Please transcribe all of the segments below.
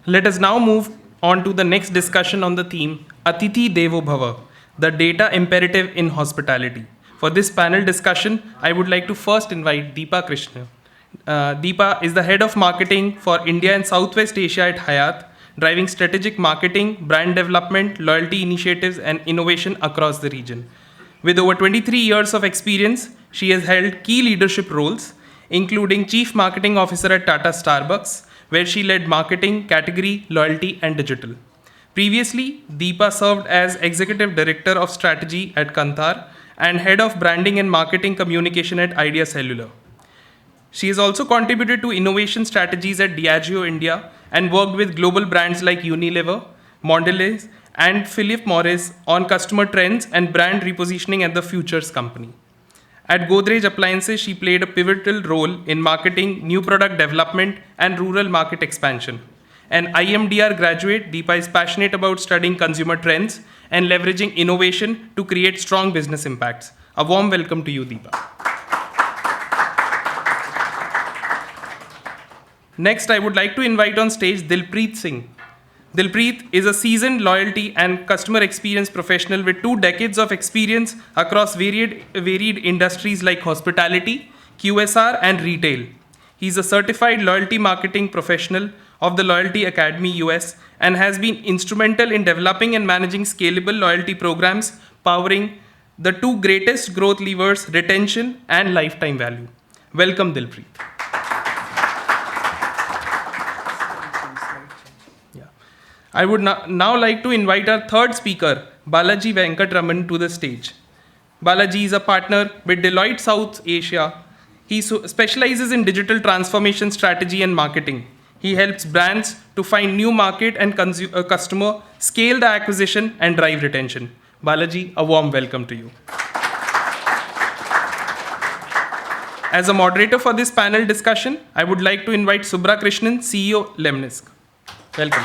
Let us now move on to the next discussion on the theme, Athiti Devo Bhava, the data imperative in hospitality. For this panel discussion, I would like to first invite Deepa Krishnan. Deepa is the head of marketing for India and Southwest Asia at Hyatt, driving strategic marketing, brand development, loyalty initiatives, and innovation across the region. With over 23 years of experience, she has held key leadership roles, including Chief Marketing Officer at Tata Starbucks, where she led marketing, category, loyalty, and digital. Previously, Deepa served as Executive Director of Strategy at Kantar and Head of Branding and Marketing Communication at Idea Cellular. She has also contributed to innovation strategies at Diageo India and worked with global brands like Unilever, Mondelez, and Philip Morris on customer trends and brand repositioning at the Futures Company. At Godrej Appliances, she played a pivotal role in marketing, new product development, and rural market expansion. An IMDR graduate, Deepa is passionate about studying consumer trends and leveraging innovation to create strong business impacts. A warm welcome to you, Deepa. Next, I would like to invite on stage Dilpreet Singh. Dilpreet is a seasoned loyalty and customer experience professional with 2 decades of experience across varied industries like hospitality, QSR, and retail. He is a certified loyalty marketing professional of the Loyalty Academy US and has been instrumental in developing and managing scalable loyalty programs, powering the 2 greatest growth levers, retention and lifetime value. Welcome, Dilpreet. I would now like to invite our third speaker, Balaji Venkataraman, to the stage. Balaji is a partner with Deloitte South Asia. He specializes in digital transformation strategy and marketing. He helps brands to find new market and customer, scale the acquisition, and drive retention. Balaji, a warm welcome to you. As a moderator for this panel discussion, I would like to invite Subra Krishnan, CEO, Lemnisk. Welcome.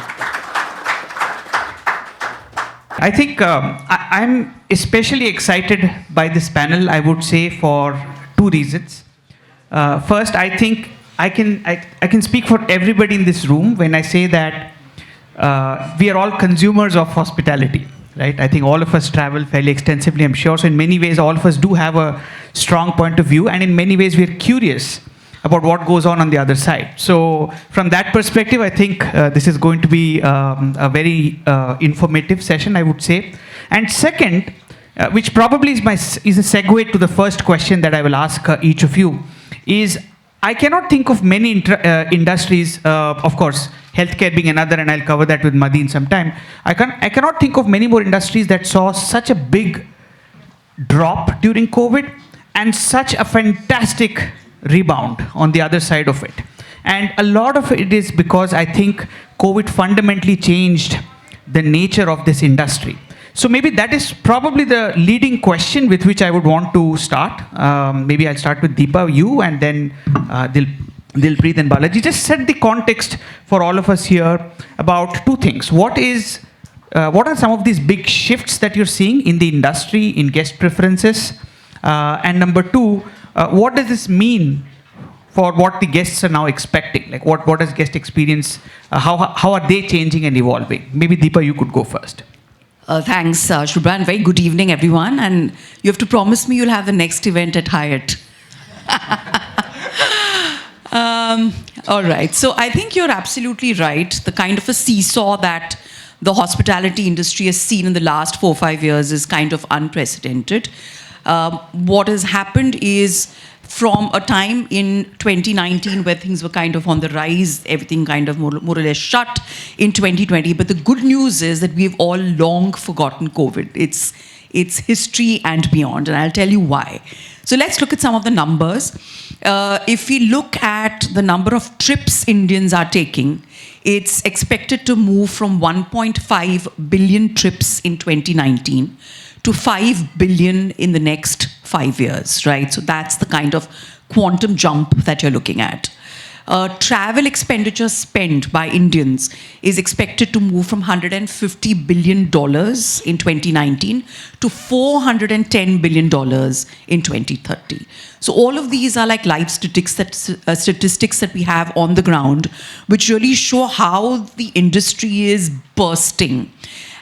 I think I'm especially excited by this panel, I would say, for 2 reasons. First, I think I can speak for everybody in this room when I say that we are all consumers of hospitality, right? I think all of us travel fairly extensively, I'm sure. So in many ways, all of us do have a strong point of view, and in many ways, we're curious about what goes on the other side. So from that perspective, I think this is going to be a very informative session, I would say. And second, which probably is a segue to the first question that I will ask each of you, is I cannot think of many industries, of course, healthcare being another, and I'll cover that with Madhi in some time. I cannot think of many more industries that saw such a big drop during COVID and such a fantastic rebound on the other side of it. And a lot of it is because I think COVID fundamentally changed the nature of this industry. So maybe that is probably the leading question with which I would want to start. Maybe I'll start with Deepa, you, and then Dilpreet and Balaji. Just set the context for all of us here about 2 things. What are some of these big shifts that you're seeing in the industry, in guest preferences? And number 2, what does this mean for what the guests are now expecting? Like what does guest experience, how are they changing and evolving? Maybe Deepa, you could go first. Thanks, Subra, and very good evening, everyone. And you have to promise me you'll have the next event at Hyatt. All right, so I think you're absolutely right. The kind of a seesaw that the hospitality industry has seen in the last 4 or 5 years is kind of unprecedented. What has happened is from a time in 2019 where things were kind of on the rise, everything kind of more or less shut in 2020. But the good news is that we've all long forgotten COVID. It's history and beyond, and I'll tell you why. So let's look at some of the numbers. If we look at the number of trips Indians are taking, it's expected to move from 1.5 billion trips in 2019 to 5 billion in the next 5 years, right? So that's the kind of quantum jump that you're looking at. travel expenditure spent by Indians is expected to move from $150 billion in 2019 to $410 billion in 2030. So all of these are like live statistics that we have on the ground, which really show how the industry is bursting.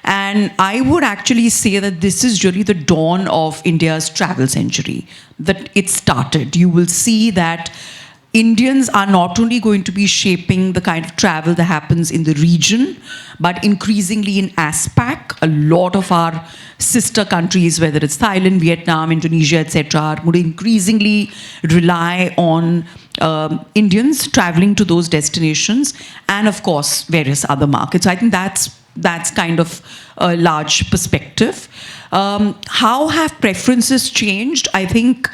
And I would actually say that this is really the dawn of India's travel century, that it started. You will see that Indians are not only going to be shaping the kind of travel that happens in the region, but increasingly in ASPAC. A lot of our sister countries, whether it's Thailand, Vietnam, Indonesia, etc., would increasingly rely on Indians traveling to those destinations, and of course, various other markets. So I think that's kind of a large perspective. How have preferences changed? I think,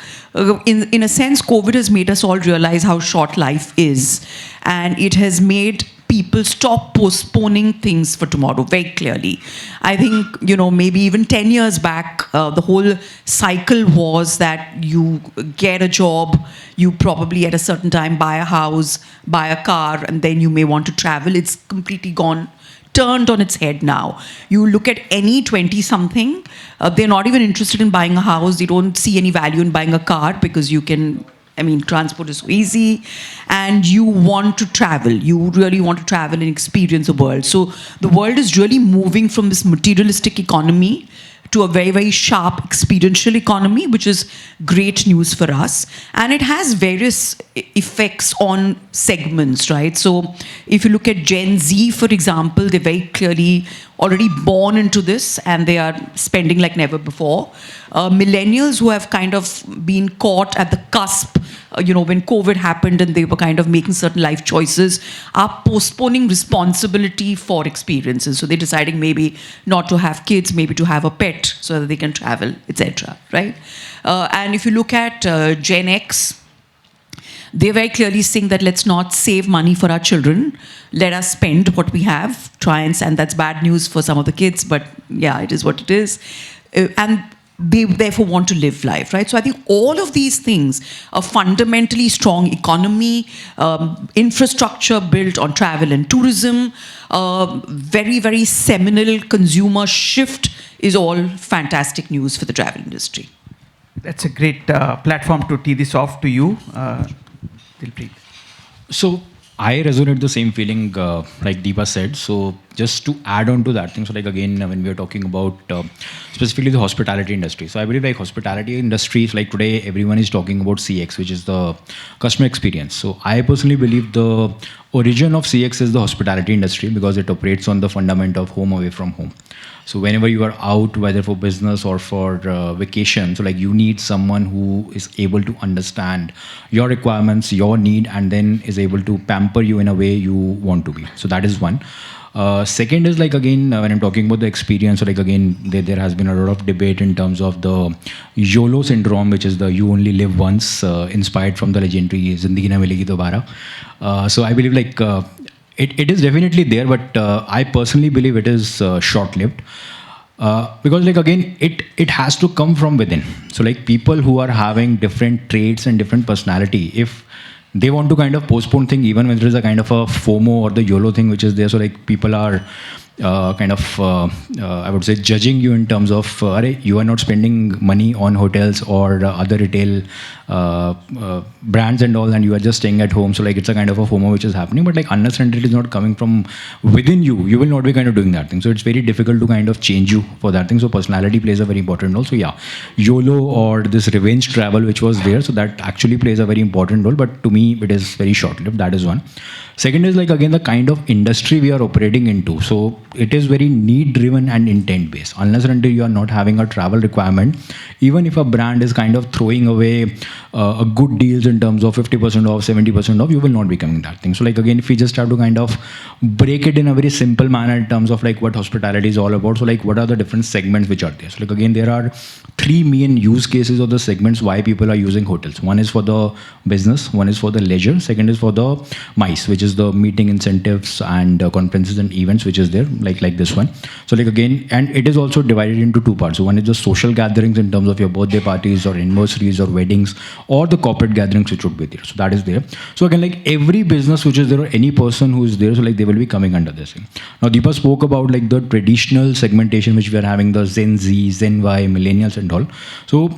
in a sense, COVID has made us all realize how short life is, and it has made people stop postponing things for tomorrow very clearly. I think, maybe even 10 years back, the whole cycle was that you get a job, you probably at a certain time buy a house, buy a car, and then you may want to travel. It's completely turned on its head now. You look at any 20-something, they're not even interested in buying a house. They don't see any value in buying a car because transport is so easy, and you want to travel. You really want to travel and experience the world. So the world is really moving from this materialistic economy to a very, very sharp experiential economy, which is great news for us. And it has various effects on segments, right? So if you look at Gen Z, for example, they're very clearly already born into this, and they are spending like never before. Millennials, who have kind of been caught at the cusp, when COVID happened and they were kind of making certain life choices, are postponing responsibility for experiences. So they're deciding maybe not to have kids, maybe to have a pet so that they can travel, etc. Right? And if you look at Gen X, they're very clearly saying that let's not save money for our children. Let us spend what we have, and that's bad news for some of the kids, but yeah, it is what it is. And they therefore want to live life, right? So I think all of these things, a fundamentally strong economy, infrastructure built on travel and tourism, very, very seminal consumer shift is all fantastic news for the travel industry. That's a great platform to tee this off to you, Dilpreet. So I resonate the same feeling like Deepa said. So just to add on to that thing, so like again, when we are talking about specifically the hospitality industry. So I believe like hospitality industries, like today everyone is talking about CX, which is the customer experience. So I personally believe the origin of CX is the hospitality industry, because it operates on the fundament of home away from home. So whenever you are out, whether for business or for vacation, so like you need someone who is able to understand your requirements, your need, and then is able to pamper you in a way you want to be. So that is one. Second is like, again, when I'm talking about the experience, so like again, there has been a lot of debate in terms of the YOLO syndrome, which is the you only live once, inspired from the legendary Zindagi Na Milegi Dobara. So I believe like it is definitely there, but I personally believe it is short-lived. Because like again, it has to come from within. So like people who are having different traits and different personality, if they want to kind of postpone thing, even when there is a kind of a FOMO or the YOLO thing which is there, so like people are I would say judging you in terms of you are not spending money on hotels or other retail brands and all, and you are just staying at home. So like it's a kind of a FOMO which is happening, but like unless and until it is not coming from within you, you will not be kind of doing that thing. So it's very difficult to kind of change you for that thing. So personality plays a very important role. So yeah, YOLO or this revenge travel which was there, so that actually plays a very important role, but to me it is very short-lived. That is one. Second is like again the kind of industry we are operating into. So it is very need driven and intent based. Unless and until you are not having a travel requirement, even if a brand is kind of throwing away a good deals in terms of 50% off, 70% off, you will not be coming that thing. So like again, if we just have to kind of break it in a very simple manner in terms of like what hospitality is all about. So like what are the different segments which are there? So like again, there are three main use cases of the segments why people are using hotels. One is for the business, one is for the leisure, second is for the MICE, which is the meeting incentives and conferences and events which is there. like this one. So like again, and it is also divided into two parts. So one is the social gatherings in terms of your birthday parties or anniversaries or weddings, or the corporate gatherings which would be there. So that is there. So again, like every business which is there or any person who is there, so like they will be coming under this thing. Now Deepa spoke about like the traditional segmentation which we are having, the Gen Z, Gen Y, millennials and all. So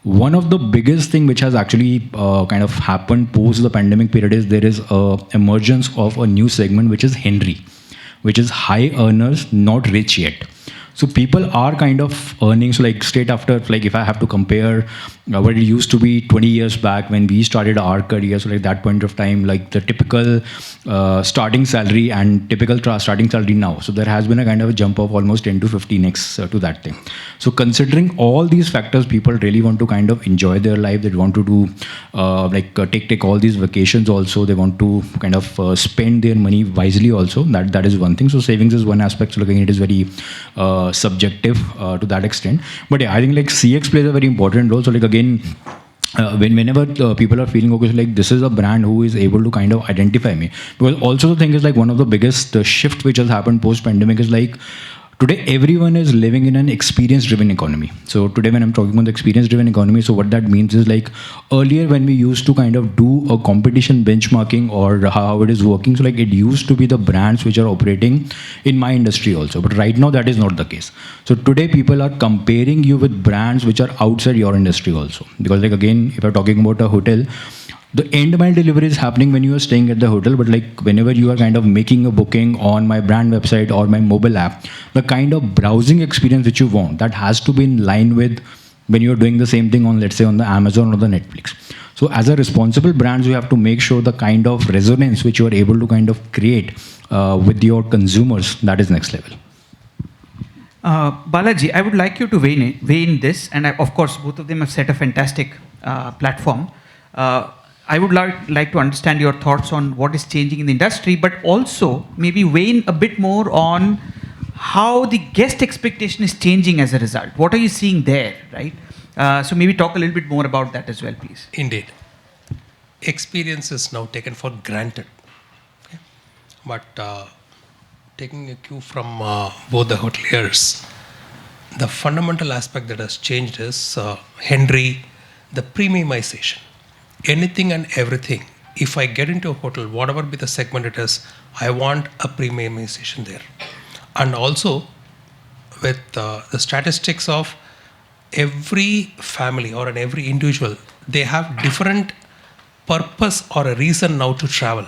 one of the biggest thing which has actually kind of happened post the pandemic period is there is a emergence of a new segment which is Henry, which is high earners, not rich yet. So people are kind of earning, so like straight after, like if I have to compare what it used to be 20 years back when we started our career, so like that point of time, like the typical starting salary and typical starting salary now. So there has been a kind of a jump of almost 10 to 15x to that thing. So considering all these factors, people really want to kind of enjoy their life. They want to do take all these vacations also. They want to kind of spend their money wisely also. That is one thing. So savings is one aspect. So looking at it is very subjective to that extent. But yeah, I think like CX plays a very important role. So like again, whenever people are feeling okay, so like this is a brand who is able to kind of identify me, because also the thing is like one of the biggest shift which has happened post pandemic is like today everyone is living in an experience driven economy. So today when I'm talking about the experience driven economy, so what that means is like earlier when we used to kind of do a competition benchmarking or how it is working, so like it used to be the brands which are operating in my industry also, but right now that is not the case. So today people are comparing you with brands which are outside your industry also, because like again, if I'm talking about a hotel, the end mile delivery is happening when you are staying at the hotel, but like whenever you are kind of making a booking on my brand website or my mobile app, the kind of browsing experience which you want, that has to be in line with when you're doing the same thing on, let's say, on the Amazon or the Netflix. So as a responsible brands, you have to make sure the kind of resonance which you are able to kind of create with your consumers, that is next level. Balaji, I would like you to weigh in this, and of course, both of them have set a fantastic platform. I would like to understand your thoughts on what is changing in the industry, but also maybe weigh in a bit more on how the guest expectation is changing as a result. What are you seeing there, right? So maybe talk a little bit more about that as well, please. Indeed. Experience is now taken for granted. Okay? But taking a cue from both the hoteliers, the fundamental aspect that has changed is Henry, the premiumization. Anything and everything. If I get into a hotel, whatever be the segment it is, I want a premiumization there. And also with the statistics of every family or every individual, they have different purpose or a reason now to travel.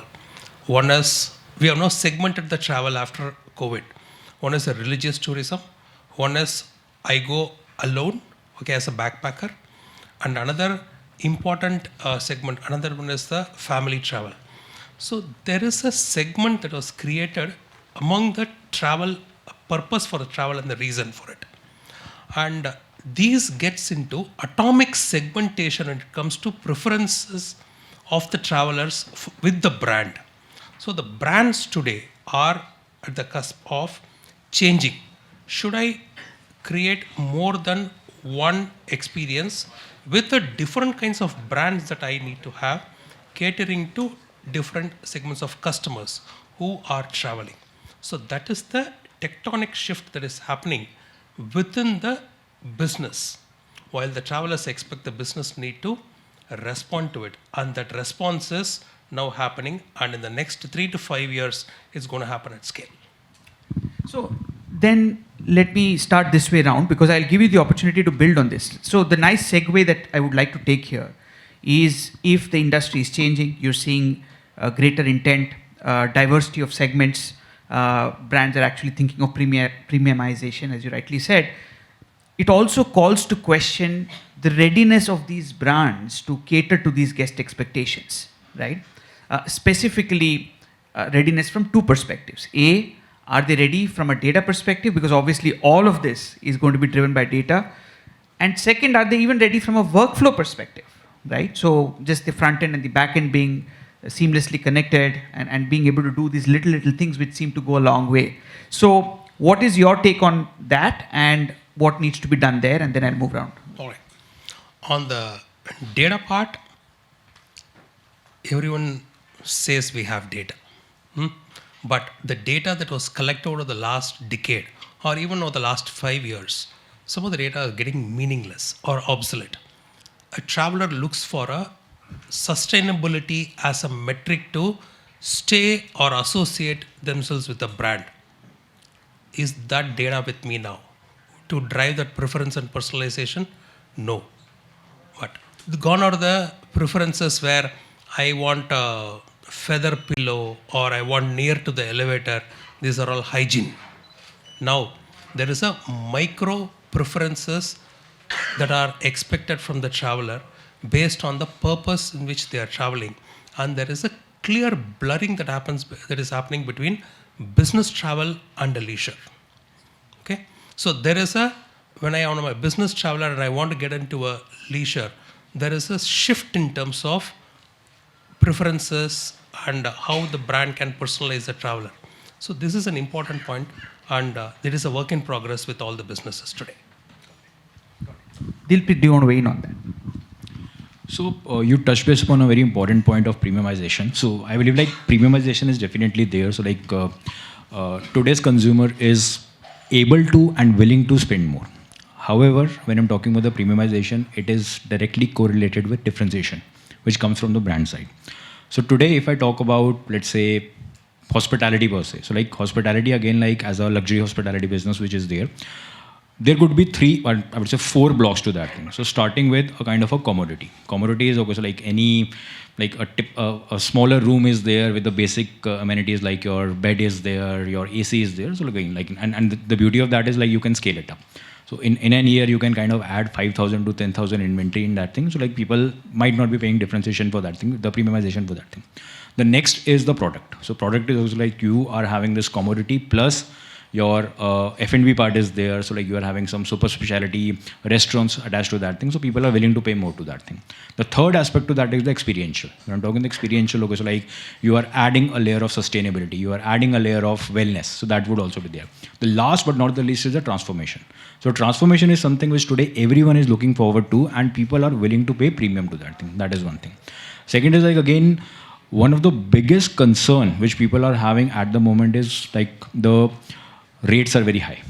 One is, we have now segmented the travel after COVID. One is a religious tourism. One is, I go alone, okay, as a backpacker. And another important segment, another one is the family travel. So there is a segment that was created among the travel, purpose for the travel and the reason for it. And these gets into atomic segmentation when it comes to preferences of the travelers with the brand. So the brands today are at the cusp of changing. Should I create more than one experience with the different kinds of brands that I need to have, catering to different segments of customers who are traveling? So that is the tectonic shift that is happening within the business. While the travelers expect the business need to respond to it, and that response is now happening, and in the next 3 to 5 years, it's going to happen at scale. So then let me start this way around, because I'll give you the opportunity to build on this. So the nice segue that I would like to take here is, if the industry is changing, you're seeing greater intent, diversity of segments, brands are actually thinking of premiumization, as you rightly said. It also calls to question the readiness of these brands to cater to these guest expectations, right? Specifically, readiness from two perspectives. A, are they ready from a data perspective? Because obviously all of this is going to be driven by data. And second, are they even ready from a workflow perspective, right? So just the front end and the back end being seamlessly connected and being able to do these little things which seem to go a long way. So what is your take on that, and what needs to be done there? And then I'll move around. All right. On the data part, everyone says we have data. But the data that was collected over the last decade or even over the last 5 years, some of the data are getting meaningless or obsolete. A traveler looks for a sustainability as a metric to stay or associate themselves with a brand. Is that data with me now? To drive that preference and personalization? No. But gone are the preferences where I want a feather pillow or I want near to the elevator. These are all hygiene. Now, there is a micro preferences that are expected from the traveler based on the purpose in which they are traveling. And there is a clear blurring that is happening between business travel and leisure. Okay? So there is when I am a business traveler and I want to get into a leisure, there is a shift in terms of preferences and how the brand can personalize the traveler. So this is an important point, and there is a work in progress with all the businesses today. Dilpreet, do you want to weigh in on that? So you touched base upon a very important point of premiumization. So I believe like premiumization is definitely there. So like today's consumer is able to and willing to spend more. However, when I'm talking about the premiumization, it is directly correlated with differentiation, which comes from the brand side. So today, if I talk about, let's say, hospitality per se, so like hospitality again, like as a luxury hospitality business, which is there could be 3, or I would say 4 blocks to that thing. So starting with a kind of a commodity. Commodity is okay, so like any, like a smaller room is there with the basic amenities, like your bed is there, your AC is there. So again, like, and the beauty of that is like you can scale it up. So in an year, you can kind of add 5,000 to 10,000 inventory in that thing. So like people might not be paying differentiation for that thing, the premiumization for that thing. The next is the product. So product is also like you are having this commodity plus your F&B part is there. So like you are having some super specialty restaurants attached to that thing. So people are willing to pay more to that thing. The third aspect to that is the experiential. When I'm talking the experiential, okay, so like you are adding a layer of sustainability. You are adding a layer of wellness. So that would also be there. The last but not the least is the transformation. So transformation is something which today everyone is looking forward to and people are willing to pay premium to that thing. That is one thing. Second is like again, one of the biggest concern which people are having at the moment is like the rates are very high.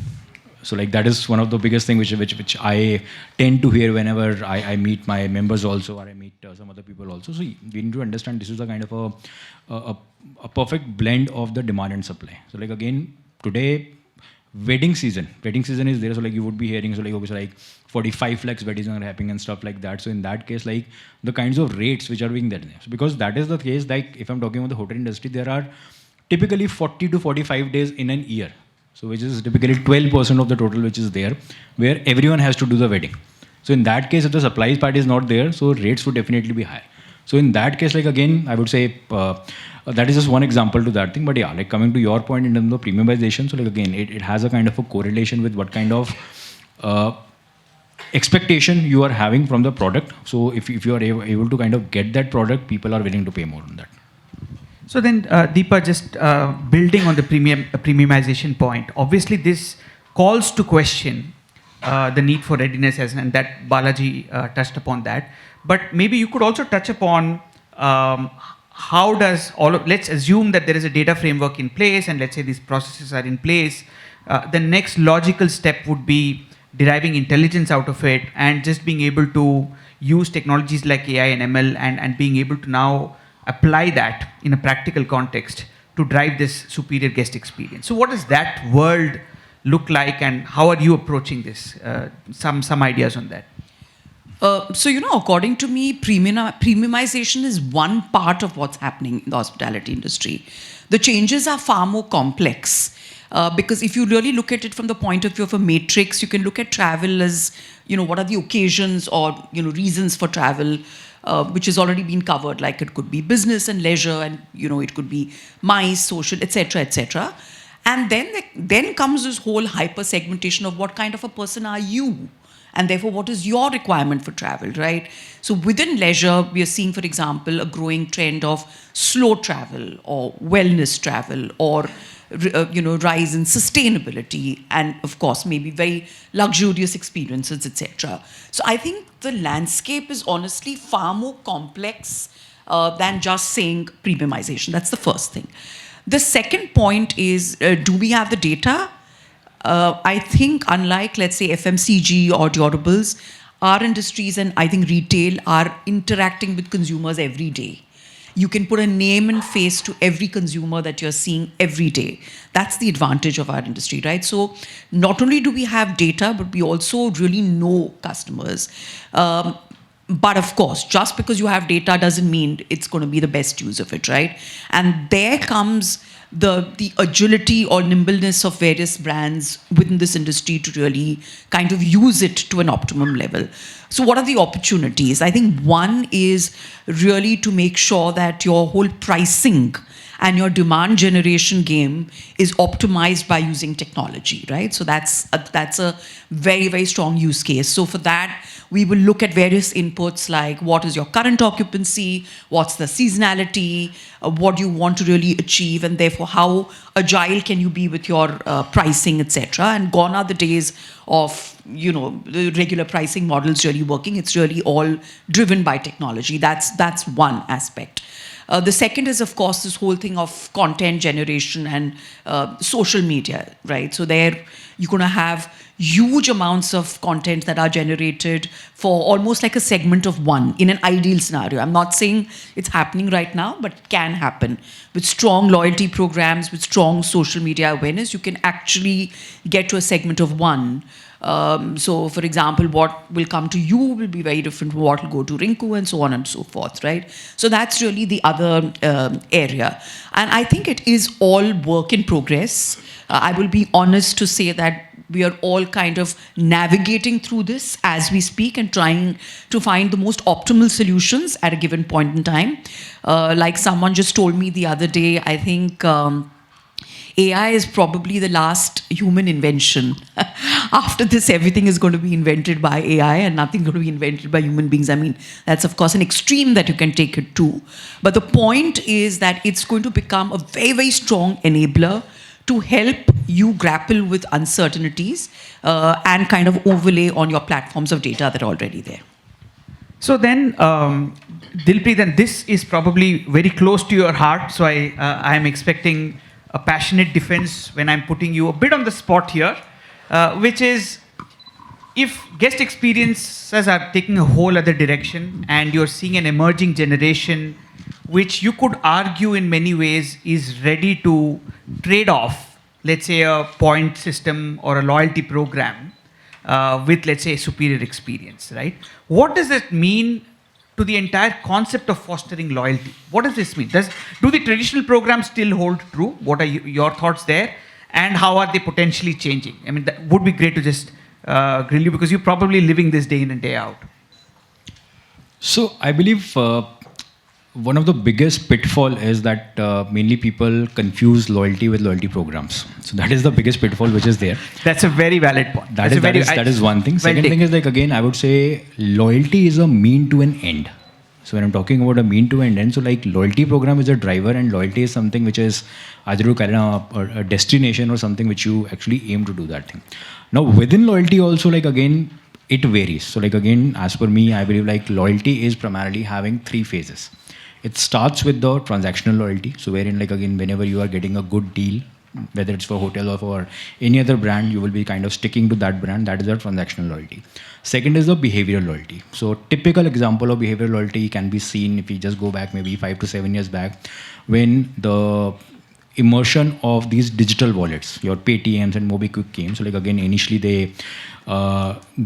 So like that is one of the biggest thing which I tend to hear whenever I meet my members also, or I meet some other people also. So we need to understand this is a kind of a perfect blend of the demand and supply. So like again, today, wedding season is there. So like you would be hearing, so like obviously like 45 lakhs weddings are happening and stuff like that. So in that case, like the kinds of rates which are being there. So because that is the case, like if I'm talking about the hotel industry, there are typically 40 to 45 days in an year. So which is typically 12% of the total which is there, where everyone has to do the wedding. So in that case, if the supply part is not there, so rates would definitely be high. So in that case, like again, I would say that is just one example to that thing. But yeah, like coming to your point in terms of premiumization, so like again, it has a kind of a correlation with what kind of expectation you are having from the product. So if you are able to kind of get that product, people are willing to pay more on that. So then, Deepa, just building on the premiumization point, obviously this calls to question the need for readiness, and that Balaji touched upon that. But maybe you could also touch upon how does let's assume that there is a data framework in place, and let's say these processes are in place. The next logical step would be deriving intelligence out of it and just being able to use technologies like AI and ML and being able to now apply that in a practical context to drive this superior guest experience. So what does that world look like, and how are you approaching this? Some ideas on that. So, according to me, premiumization is one part of what's happening in the hospitality industry. The changes are far more complex because if you really look at it from the point of view of a matrix, you can look at travel as, what are the occasions or, reasons for travel, which has already been covered. Like it could be business and leisure, and, it could be MICE, social, etc., etc. And then comes this whole hyper segmentation of what kind of a person are you? And therefore, what is your requirement for travel, right? So within leisure, we are seeing, for example, a growing trend of slow travel or wellness travel or, rise in sustainability and, of course, maybe very luxurious experiences, etc. So I think the landscape is honestly far more complex than just saying premiumization. That's the first thing. The second point is, do we have the data? I think unlike, let's say, FMCG or durables, our industries and I think retail are interacting with consumers every day. You can put a name and face to every consumer that you're seeing every day. That's the advantage of our industry, right? So not only do we have data, but we also really know customers. But of course, just because you have data doesn't mean it's going to be the best use of it, right? And there comes the agility or nimbleness of various brands within this industry to really kind of use it to an optimum level. So what are the opportunities? I think one is really to make sure that your whole pricing and your demand generation game is optimized by using technology, right? So that's a very, very strong use case. So for that, we will look at various inputs like what is your current occupancy, what's the seasonality, what do you want to really achieve, and therefore how agile can you be with your pricing, etc. And gone are the days of, the regular pricing models really working. It's really all driven by technology. That's one aspect. The second is, of course, this whole thing of content generation and social media, right? So there you're going to have huge amounts of content that are generated for almost like a segment of one in an ideal scenario. I'm not saying it's happening right now, but it can happen. With strong loyalty programs, with strong social media awareness, you can actually get to a segment of one. So, for example, what will come to you will be very different from what will go to Rinku and so on and so forth, right? So that's really the other area. And I think it is all work in progress. I will be honest to say that we are all kind of navigating through this as we speak and trying to find the most optimal solutions at a given point in time. Like someone just told me the other day, I think AI is probably the last human invention. After this, everything is going to be invented by AI and nothing going to be invented by human beings. I mean, that's of course an extreme that you can take it to. But the point is that it's going to become a very, very strong enabler to help you grapple with uncertainties and kind of overlay on your platforms of data that are already there. So then, Dilpreet, and this is probably very close to your heart, so I am expecting a passionate defense when I'm putting you a bit on the spot here, which is, if guest experiences are taking a whole other direction and you're seeing an emerging generation which you could argue in many ways is ready to trade off, let's say, a point system or a loyalty program with, let's say, a superior experience, right? What does that mean to the entire concept of fostering loyalty? What does this mean? Do the traditional programs still hold true? What are your thoughts there? And how are they potentially changing? I mean, that would be great to just grill you, because you're probably living this day in and day out. So I believe one of the biggest pitfall is that mainly people confuse loyalty with loyalty programs. So that is the biggest pitfall which is there. That's a very valid point. That is one thing. Second thing is, like, again, I would say loyalty is a mean to an end. So when I'm talking about a mean to an end, so like loyalty program is a driver and loyalty is something which is either a destination or something which you actually aim to do that thing. Now within loyalty also, like, again, it varies. So like, again, as per me, I believe like loyalty is primarily having three phases. It starts with the transactional loyalty. So wherein, like, again, whenever you are getting a good deal, whether it's for hotel or for any other brand, you will be kind of sticking to that brand. That is the transactional loyalty. Second is the behavioral loyalty. So typical example of behavioral loyalty can be seen if we just go back maybe 5 to 7 years back, when the immersion of these digital wallets, your Paytms and MobiKwik came. So like, again, initially they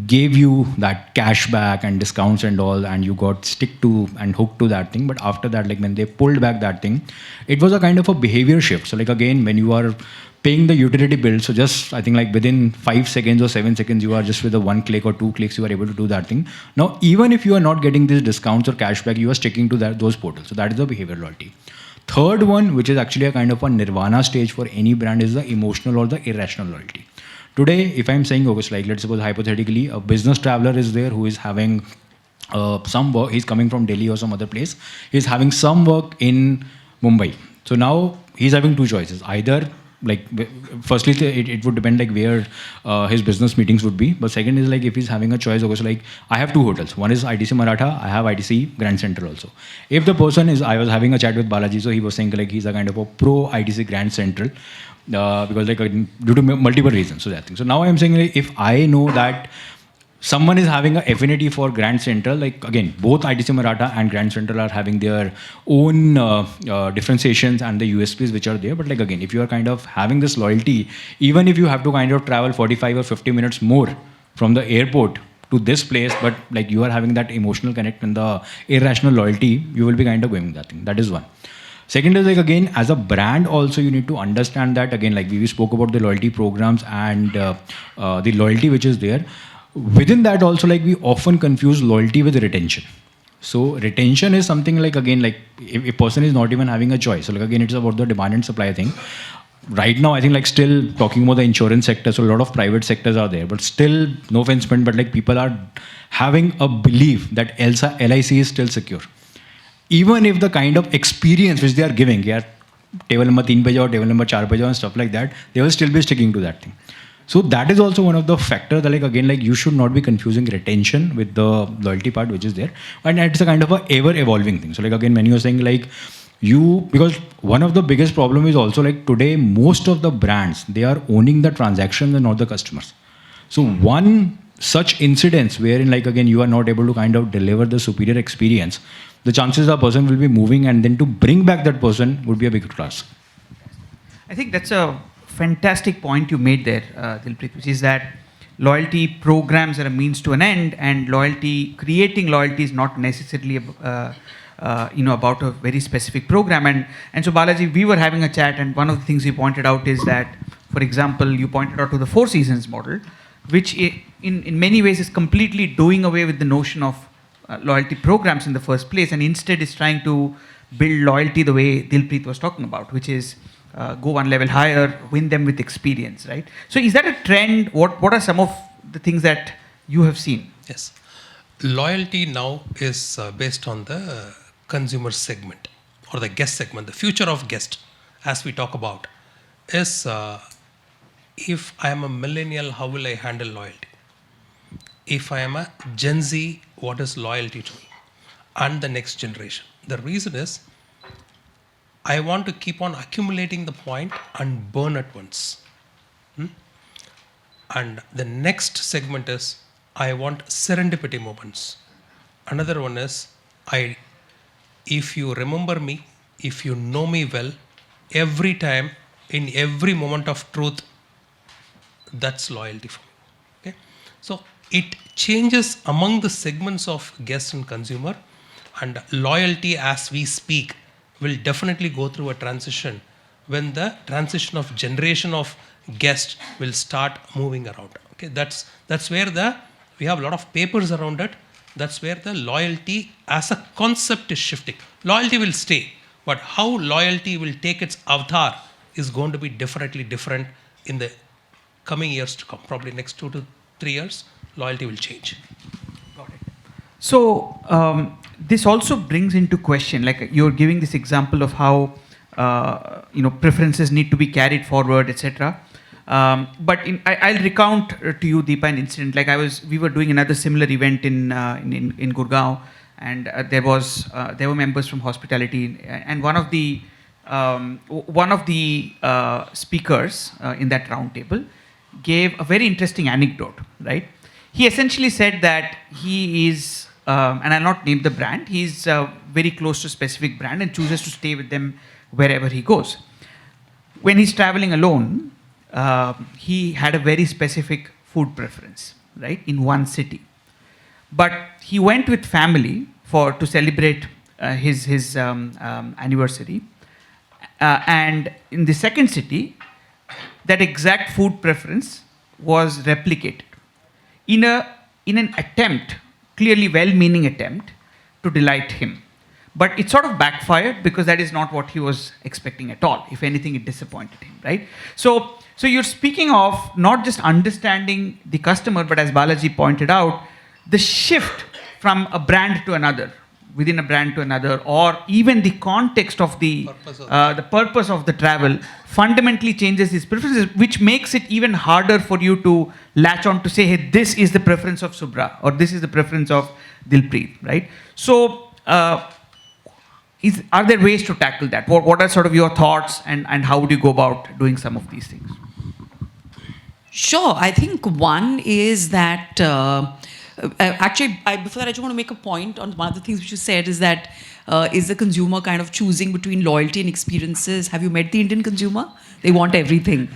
gave you that cashback and discounts and all, and you got stick to and hooked to that thing. But after that, like when they pulled back that thing, it was a kind of a behavior shift. So like, again, when you are paying the utility bill, so just I think like within 5 seconds or 7 seconds, you are just with a 1 click or 2 clicks, you are able to do that thing. Now, even if you are not getting these discounts or cashback, you are sticking to those portals. So that is the behavioral loyalty. Third one, which is actually a kind of a nirvana stage for any brand, is the emotional or the irrational loyalty. Today, if I'm saying, okay, so like, let's suppose hypothetically, a business traveler is there who is having some work, he's coming from Delhi or some other place, he's having some work in Mumbai. So now he's having two choices. Either firstly it would depend like where his business meetings would be, but second is like if he's having a choice, okay, so like I have two hotels, one is ITC Maratha, I have ITC Grand Central also. If the person is, I was having a chat with Balaji, so he was saying like he's a kind of a pro ITC Grand Central because like due to multiple reasons, so that thing. So now I'm saying like if I know that someone is having an affinity for Grand Central, like again, both ITC Maratha and Grand Central are having their own differentiations and the USPs which are there. But like again, if you are kind of having this loyalty, even if you have to kind of travel 45 or 50 minutes more from the airport to this place, but like you are having that emotional connect and the irrational loyalty, you will be kind of going with that thing. That is one. Second is like again, as a brand also you need to understand that again, like we spoke about the loyalty programs and the loyalty which is there. Within that also, like we often confuse loyalty with retention. So retention is something like again, like if a person is not even having a choice. So like again, it's about the demand and supply thing. Right now, I think like still talking about the insurance sector, so a lot of private sectors are there, but still no offense meant, but like people are having a belief that LIC is still secure. Even if the kind of experience which they are giving, yeah, table number 3 pe jao, table number 4 pe jao and stuff like that, they will still be sticking to that thing. So that is also one of the factors that like again, like you should not be confusing retention with the loyalty part which is there. And it's a kind of a ever evolving thing. So like again, when you're saying like because one of the biggest problem is also like today, most of the brands, they are owning the transactions and not the customers. So one such incidents wherein like again, you are not able to kind of deliver the superior experience, the chances the person will be moving and then to bring back that person would be a big task. I think that's a fantastic point you made there, Dilpreet, which is that loyalty programs are a means to an end, and creating loyalty is not necessarily about a very specific program. And so Balaji, we were having a chat, and one of the things you pointed out is that, for example, you pointed out to the Four Seasons model, which in many ways is completely doing away with the notion of loyalty programs in the first place, and instead is trying to build loyalty the way Dilpreet was talking about, which is go one level higher, win them with experience, right? So is that a trend? What are some of the things that you have seen? Yes. Loyalty now is based on the consumer segment or the guest segment. The future of guest, as we talk about, is if I am a millennial, how will I handle loyalty? If I am a Gen Z, what is loyalty to me? And the next generation. The reason is, I want to keep on accumulating the point and burn at once. And the next segment is, I want serendipity moments. Another one is, if you remember me, if you know me well, every time, in every moment of truth, that's loyalty for me. Okay? So it changes among the segments of guest and consumer, and loyalty as we speak will definitely go through a transition when the transition of generation of guests will start moving around. Okay, that's where we have a lot of papers around it. That's where the loyalty as a concept is shifting. Loyalty will stay, but how loyalty will take its avatar is going to be definitely different in the coming years to come. Probably next 2 to 3 years, loyalty will change. Got it. So this also brings into question, like you're giving this example of how preferences need to be carried forward, etc. But I'll recount to you, Deepa, an incident. Like we were doing another similar event in Gurgaon, and there were members from hospitality, and one of the speakers in that round table gave a very interesting anecdote. Right, he essentially said that he is. And I'll not name the brand, he's very close to a specific brand and chooses to stay with them wherever he goes. When he's traveling alone, he had a very specific food preference, right, in one city. But he went with family to celebrate his anniversary. And in the second city, that exact food preference was replicated in an attempt, clearly well-meaning attempt, to delight him. But it sort of backfired because that is not what he was expecting at all. If anything, it disappointed him, right? So you're speaking of not just understanding the customer, but as Balaji pointed out, the shift from a brand to another, within a brand to another, or even the context of the purpose of the travel fundamentally changes these preferences, which makes it even harder for you to latch on to say, hey, this is the preference of Subra, or this is the preference of Dilpreet, right? So, are there ways to tackle that? What are sort of your thoughts, and how would you go about doing some of these things? Sure. I think one is that, actually, before that, I just want to make a point on one of the things which you said is that, is the consumer kind of choosing between loyalty and experiences? Have you met the Indian consumer? They want everything.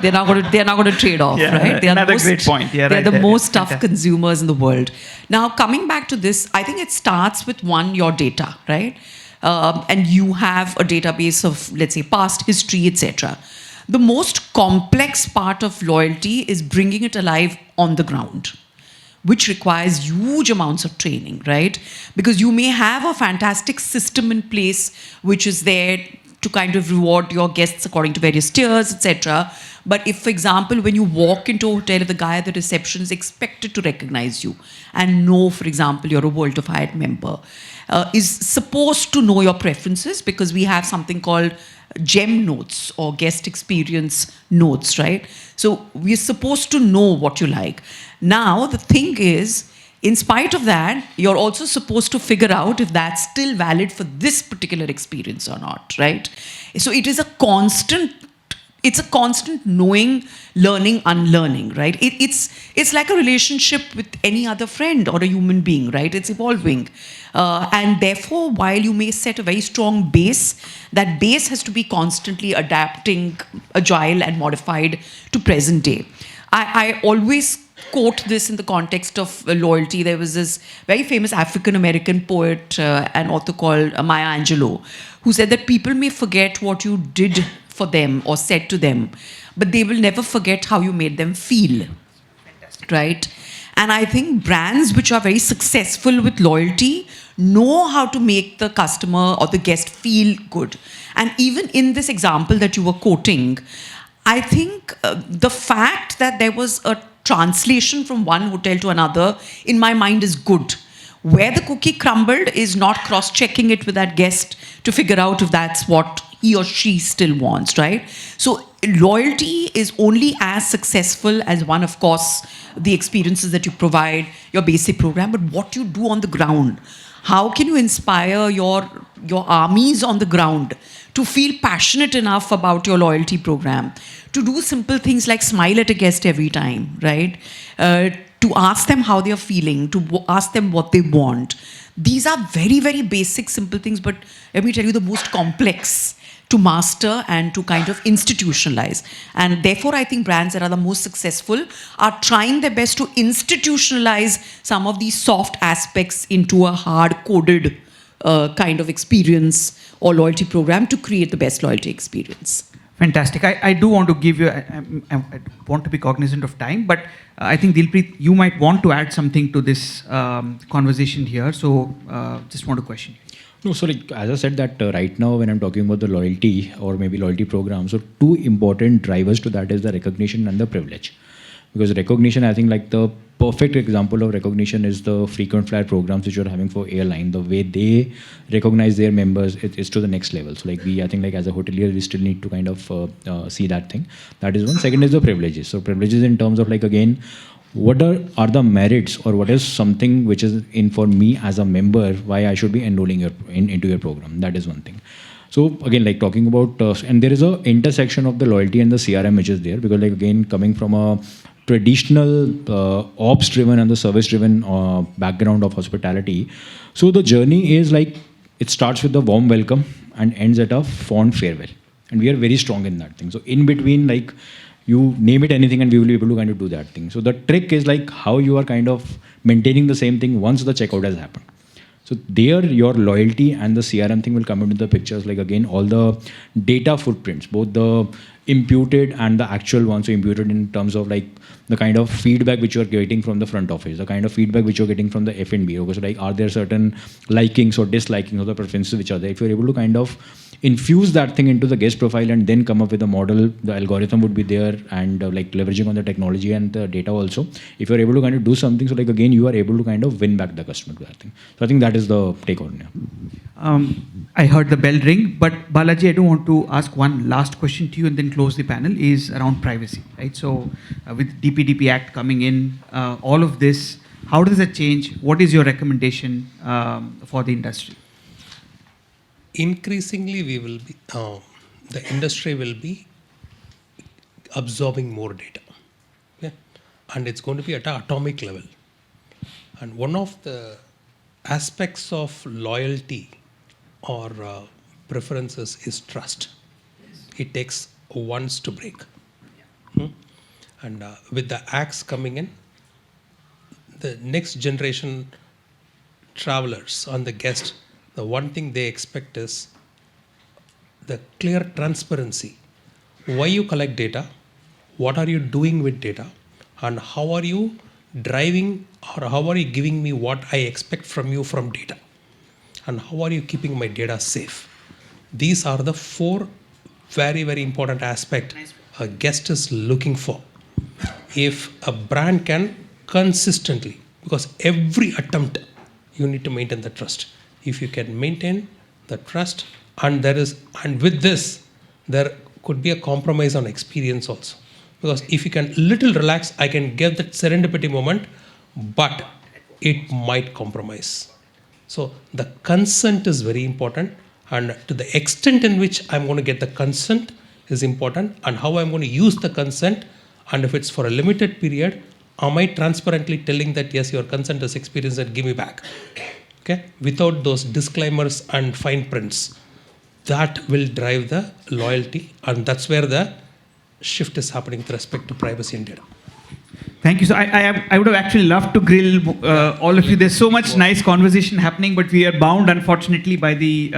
They're not going to trade off, right? They are another great point. Yeah, they're right the most tough consumers in the world. Now, coming back to this, I think it starts with your data, right? And you have a database of, let's say, past history, etc. The most complex part of loyalty is bringing it alive on the ground, which requires huge amounts of training, right? Because you may have a fantastic system in place which is there to kind of reward your guests according to various tiers, etc. But if, for example, when you walk into a hotel, the guy at the reception is expected to recognize you and know, for example, you're a World of Hyatt member, is supposed to know your preferences, because we have something called gem notes or guest experience notes, right? So we're supposed to know what you like. Now, the thing is, in spite of that, you're also supposed to figure out if that's still valid for this particular experience or not, right? So it is a constant knowing, learning, unlearning, right? It's like a relationship with any other friend or a human being, right? It's evolving. And therefore, while you may set a very strong base, that base has to be constantly adapting, agile and modified to present day. I always quote this in the context of loyalty. There was this very famous African-American poet and author called Maya Angelou, who said that people may forget what you did for them or said to them, but they will never forget how you made them feel. Fantastic. Right? And I think brands which are very successful with loyalty know how to make the customer or the guest feel good. And even in this example that you were quoting, I think the fact that there was a translation from one hotel to another, in my mind, is good. Where the cookie crumbled is not cross-checking it with that guest to figure out if that's what he or she still wants, right? So loyalty is only as successful as one, of course, the experiences that you provide, your basic program, but what you do on the ground. How can you inspire your armies on the ground to feel passionate enough about your loyalty program, to do simple things like smile at a guest every time, right? To ask them how they're feeling, to ask them what they want. These are very, very basic, simple things, but let me tell you, the most complex to master and to kind of institutionalize. And therefore, I think brands that are the most successful are trying their best to institutionalize some of these soft aspects into a hard-coded kind of experience or loyalty program to create the best loyalty experience. Fantastic. I do want to give you, I want to be cognizant of time, but I think Dilpreet, you might want to add something to this conversation here. So just want to question you. No, so like, as I said that right now when I'm talking about the loyalty or maybe loyalty program, so two important drivers to that is the recognition and the privilege. Because recognition, I think like the perfect example of recognition is the frequent flyer programs which you're having for airline. The way they recognize their members is to the next level. So like I think like as a hotelier, we still need to kind of see that thing. That is one. Second is the privileges. So privileges in terms of like, again, what are the merits or what is something which is in for me as a member, why I should be enrolling into your program. That is one thing. So again, like talking about, and there is a intersection of the loyalty and the CRM which is there, because like again, coming from a traditional ops driven and the service driven background of hospitality. So the journey is like, it starts with the warm welcome and ends at a fond farewell. And we are very strong in that thing. So in between, like, you name it anything and we will be able to kind of do that thing. So the trick is like how you are kind of maintaining the same thing once the checkout has happened. So there your loyalty and the CRM thing will come into the pictures. Like again, all the data footprints, both the imputed and the actual ones, so imputed in terms of like the kind of feedback which you're getting from the front office, the kind of feedback which you're getting from the F&B. Okay, so like, are there certain likings or dislikings or the preferences which are there? If you're able to kind of infuse that thing into the guest profile and then come up with a model, the algorithm would be there, and like leveraging on the technology and the data also. If you're able to kind of do something, so like again, you are able to kind of win back the customer to that thing. So I think that is the take on it. I heard the bell ring, but Balaji, I do want to ask one last question to you and then close the panel, is around privacy, right? So with DPDP Act coming in, all of this, how does that change? What is your recommendation for the industry? Increasingly, we will be, the industry will be absorbing more data. Okay? And it's going to be at an atomic level. And one of the aspects of loyalty or preferences is trust. It takes once to break. And with the acts coming in, the next generation travelers and the guests, the one thing they expect is the clear transparency. Why you collect data, what are you doing with data, and how are you driving or how are you giving me what I expect from you from data, and how are you keeping my data safe. These are the 4 very, very important aspects a guest is looking for. If a brand can consistently, because every attempt you need to maintain the trust. If you can maintain the trust, and with this, there could be a compromise on experience also. Because if you can little relax, I can get that serendipity moment, but it might compromise. So the consent is very important, and to the extent in which I'm going to get the consent is important, and how I'm going to use the consent, and if it's for a limited period, am I transparently telling that yes, your consent is experienced and give me back? Okay, without those disclaimers and fine prints, that will drive the loyalty, and that's where the shift is happening with respect to privacy and data. Thank you. So I would have actually loved to grill all of you. There's so much nice conversation happening, but we are bound, unfortunately, by the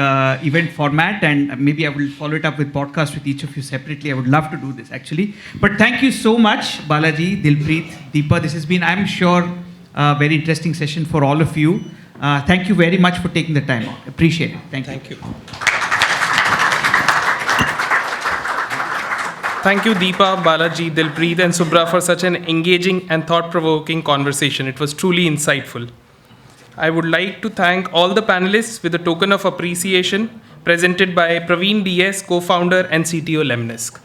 event format, and maybe I will follow it up with podcast with each of you separately. I would love to do this, actually. But thank you so much, Balaji, Dilpreet, Deepa. This has been, I'm sure, a very interesting session for all of you. Thank you very much for taking the time out. Appreciate it. Thank you. Thank you, Deepa, Balaji, Dilpreet, and Subra for such an engaging and thought-provoking conversation. It was truly insightful. I would like to thank all the panelists with a token of appreciation presented by Praveen DS, co-founder and CTO Lemnisk.